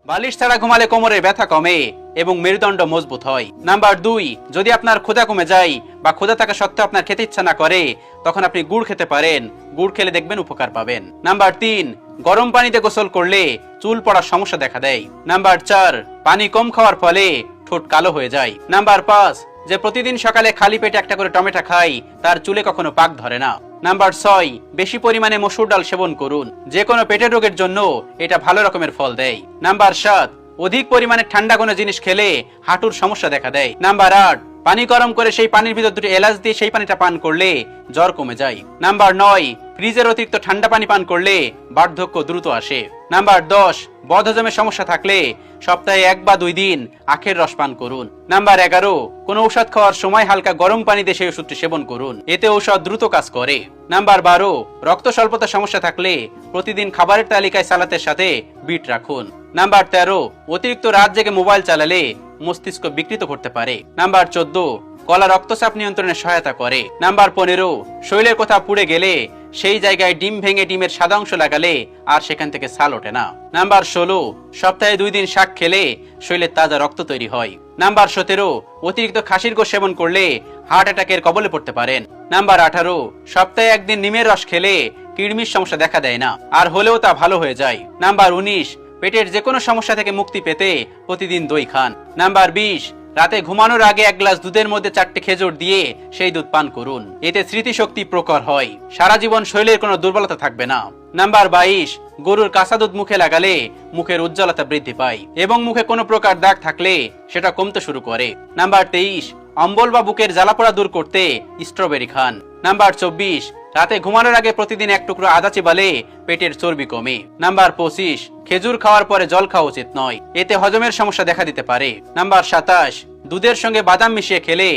বালিশ ছাড়া ঘুমালে কোমরে ব্যথা কমে এবং মেরুদণ্ড মজবুত হয়। নাম্বার 2, যদি আপনার ক্ষুধা কমে যায় বা ক্ষুধা থাকা সত্ত্বেও আপনার খেতে ইচ্ছা না করে, তখন আপনি গুড় খেতে পারেন। গুড় খেলে দেখবেন উপকার পাবেন। নাম্বার 3, গরম পানিতে গোসল করলে চুল পড়ার সমস্যা দেখা দেয়। নাম্বার 4, পানি কম খাওয়ার ফলে ঠোঁট কালো হয়ে যায়। নাম্বার 5, যে প্রতিদিন সকালে খালি পেটে একটা করে টমেটো খায় তার চুলে কখনো পাক ধরে না। নাম্বার 6, বেশি পরিমাণে মসুর ডাল সেবন করুন, যে কোনো পেটের রোগের জন্য এটা ভালো রকমের ফল দেয়। নাম্বার 7, অধিক পরিমাণে ঠান্ডা কোনো জিনিস খেলে হাঁটুর সমস্যা দেখা দেয়। নাম্বার 8, পানি গরম করে সেই পানির ভিতর দুটো এলাচ দিয়ে সেই পানিটা পান করলে জ্বর কমে যায়। নাম্বার 9, ফ্রিজের অতিরিক্ত ঠান্ডা পানি পান করলে বার্ধক্য দ্রুত আসে। নাম্বার 10, বদহজমের সমস্যা থাকলে সপ্তাহে 1 বা 2 দিন আখের রস পান করুন। নাম্বার 11, কোনো ঔষধ খাওয়ার সময় হালকা গরম পানি দিয়ে সেই ওষুধটি সেবন করুন, এতে ঔষধ দ্রুত কাজ করে। নাম্বার 12, রক্ত স্বল্পতার সমস্যা থাকলে প্রতিদিন খাবারের তালিকায় সালাতের সাথে বিট রাখুন। নাম্বার 13, অতিরিক্ত রাত জেগে মোবাইল চালালে মস্তিষ্ক বিকৃত করতে পারে। নাম্বার 14, গলা রক্তচাপ নিয়ন্ত্রণে সহায়তা করে। নাম্বার 15, শরীরের কোথাও পুড়ে গেলে সেই জায়গায় ডিম ভেঙে ডিমের সাদা অংশ লাগালে আর সেখান থেকে ছাল ওঠে না। নাম্বার 16, সপ্তাহে 2 দিন শাক খেলে শরীরে তাজা রক্ত তৈরি হয়। নাম্বার 17, অতিরিক্ত খাসির গোশত সেবন করলে হার্ট অ্যাটাকের কবলে পড়তে পারেন। নাম্বার 18, সপ্তাহে 1 দিন নিমের রস খেলে কিডনির সমস্যা দেখা দেয় না, আর হলেও তা ভালো হয়ে যায়। নাম্বার 19, পেটের যে কোনো সমস্যা থেকে মুক্তি পেতে প্রতিদিন দই খান। নাম্বার 20, রাতে ঘুমানোর আগে 1 গ্লাস দুধের মধ্যে 4টে খেজুর দিয়ে সেই দুধ পান করুন, এতে স্মৃতিশক্তি প্রখর হয়, সারা জীবন শরীরের কোনো দুর্বলতা থাকবে না। নাম্বার 22, গরুর কাঁচা দুধ মুখে লাগালে মুখের উজ্জ্বলতা বৃদ্ধি পায় এবং মুখে কোনো প্রকার দাগ থাকলে সেটা কমতে শুরু করে। নাম্বার 23, অম্বল বা বুকের জ্বালাপোড়া দূর করতে স্ট্রবেরি খান। নাম্বার 24, রাতে ঘুমানোর আগে প্রতিদিন 1 টুকরো আদা চিবালে পেটের চর্বি কমে। নাম্বার 25, খেজুর খাওয়ার পরে জল খাওয়া উচিত নয়, এতে হজমের সমস্যা দেখা দিতে পারে। নাম্বার 27, দুধের সঙ্গে বাদাম মিশিয়ে খেলে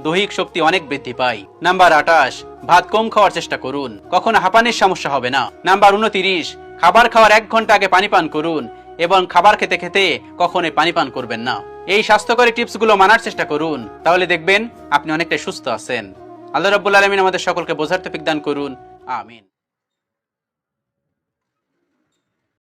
দৈহিক শক্তি অনেক বৃদ্ধি পায়। নাম্বার 28, ভাত কম খাওয়ার চেষ্টা করুন, কখনো হাঁপানির সমস্যা হবে না। নাম্বার 29, খাবার খাওয়ার 1 ঘন্টা আগে পানি পান করুন এবং খাবার খেতে খেতে কখনোই পানি পান করবেন না। এই স্বাস্থ্যকরী টিপসগুলো মানার চেষ্টা করুন, তাহলে দেখবেন আপনি অনেকটাই সুস্থ আছেন। আল্লাহ রাব্বুল আলামিন আমাদের সকলকে বোঝার তৌফিক দান করুন। আমিন।